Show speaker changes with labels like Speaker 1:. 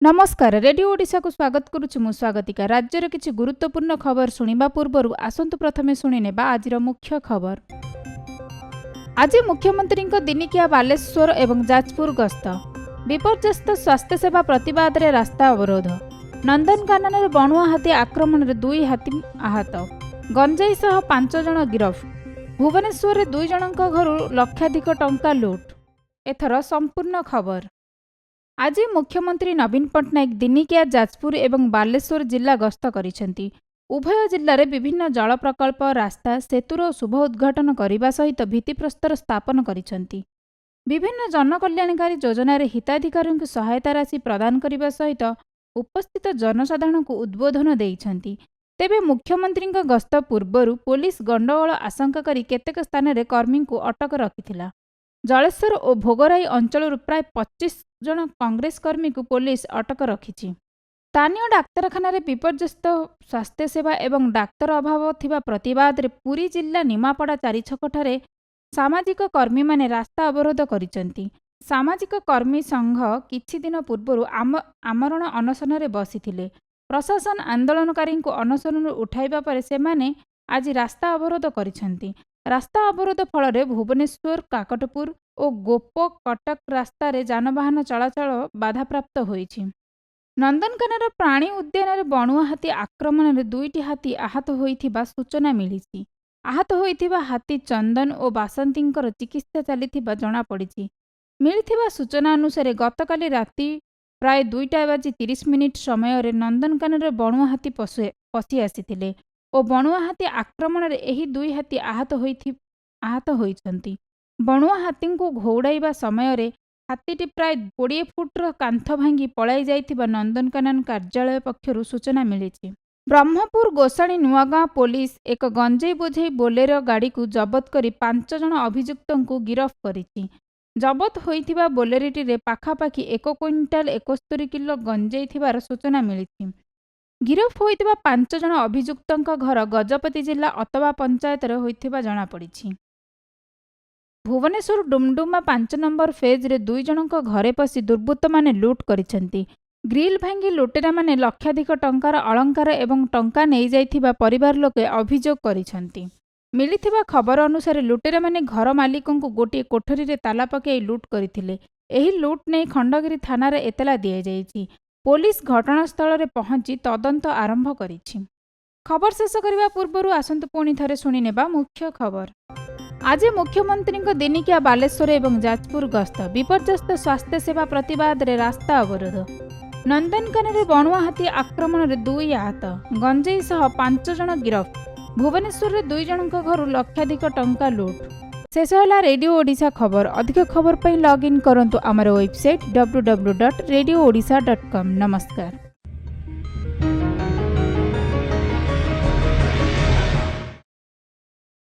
Speaker 1: नमस्कार रेडियो ओडिशा को स्वागत करुछु मु स्वागतिका। राज्यर किछि गुरुत्वपूर्ण खबर सुनिबा पूर्वरु आसंतु प्रथमे सुनिनेबा आजिर मुख्य खबर। आज मुख्यमंत्री दिनिकिया बालेश्वर एवं जाजपुर गस्त। विपर्यस्त स्वास्थ्य सेवा प्रतिवाद रे रास्ता अवरोध। नंदनकानन बणुआ हाथी आक्रमण रे 2 हाथी आहत। गंजाई सह 5 जण गिरफ। भुवनेश्वर रे 2 जनक घरु लक्षाधिक टंका लूट। एथर संपूर्ण खबर। आज मुख्यमंत्री नवीन पट्टनायक दिनिकिया जाजपुर एवं बालेश्वर जिला गस्त करिसेंती। उभय जिले में विभिन्न जल प्रकल्प रास्ता सेतुर शुभ उद्घाटन करने सहित भित्तिप्रस्तर स्थापन करिसेंती। विभिन्न जनकल्याणकारी योजना हिताधिकारी को सहायता राशि प्रदान करने सहित उपस्थित जनसाधारण को उद्बोधन देइछंती। तेबे मुख्यमंत्री गस्त पूर्वर पुलिस गंडगोल आशंका करी केतेक स्थान में कर्मी को अटक रखिथिला। जलेश्वर और भोगराई अंचल प्राय 25 जन कांग्रेस कर्मी को पुलिस अटक रखिछि। स्थानीय डाक्तरखाना विपर्यस्त स्वास्थ्य सेवा एवं डाक्तर अभाव थिबा प्रतिवाद रे पुरी जिला निमापड़ा चारिछकठारे सामाजिक कर्मी माने रास्ता अवरोध करिसेंती। सामाजिक कर्मी संघ किछि दिन पूर्व आमरण अनशन रे बसिथिले। प्रशासन आंदोलनकारी को अनशन उठाइबा परे सेमाने आज रास्ता अवरोध करिसेंती। रास्ता अवरोध फल भुवनेश्वर काकटपुर और गोप कटक रास्ता रे जानवाहन चलाचल बाधाप्राप्त होइछि। नंदनकानन प्राणी उद्यान बणुआ हाथी आक्रमण रे 2टी हाथी आहत होइथिबा सूचना मिलिछि। आहत होइथिबा हाथी चंदन और बासंतींकर चिकित्सा चलिथिबा जणा पड़िछि। मिलिथिबा सूचना अनुसार गतकाली राति प्राय 2:30 समय रे नंदनकानन बणुआ हाथी पशि आसिथिले और बणुआ हाथी आक्रमण रे एही 2 हाथी आहत होइछंती। बणुआ हाथी को घौड़ाइबा समय रे हाथीटी प्राय 20 फुटर कांथ भांगी पलाई जाइथिबा नंदनकानन कार्यालय पक्षरु सूचना मिलिछि। ब्रह्मपुर गोसाणी नुआगां पुलिस एक गंजेई बोझेई बोलेरो गाड़ी को जबत करी 5 जन अभियुक्तों को गिरफ्त करिछि। जबत होइथिबा बोलेरोटी रे पाखापाखि 1 क्विंटाल 71 किलो गंजेई थिबार सूचना मिलिछि। गिरफ्त होइथिबा 5 जन अभियुक्तों घर गजपति जिला अतवा पंचायत रे होइथिबा जणा पड़िछि। भुवनेश्वर डुमडुमा 5 नंबर फेज रे 2 जनक घरे पशि दुर्बृत्त माने लूट करिसेंती। ग्रिल भांगी लुटेरा माने लक्षाधिक टंकार अलंकार एवं टंका नहीं जाइथिबा परिवार लोके अभियोग करिसेंती। मिलिथिबा खबर अनुसार लुटेरा माने घर मालिकों को गोटे कोठरी रे ताला पकाई लूट करथिले। एही लूट नै खंडगिरी थाना रे एतला दिया जाइछि। पुलिस घटनास्थल रे पहुंची तदंत आरंभ करिछि। खबर शेष करबा पूर्वरु आसंतु पुणी थरे सुनि नेबा मुख्य खबर। आज मुख्यमंत्री दिनिकिया बालेश्वर एवं जाजपुर गस्त। विपर्यस्त स्वास्थ्य सेवा प्रतिवाद रे रास्ता अवरोध। नंदनकानन बणुआ हाथी आक्रमण रे 2 आहत। गंजेई सह 5 जन गिरफ। भुवनेश्वर रे 2 जनक घर लक्षाधिक टंका लूट। शेष होला रेडियो ओडिशा खबर। अधिक खबर पई लॉग इन करंतु हमर वेबसाइट www.radioodisha.com। नमस्कार।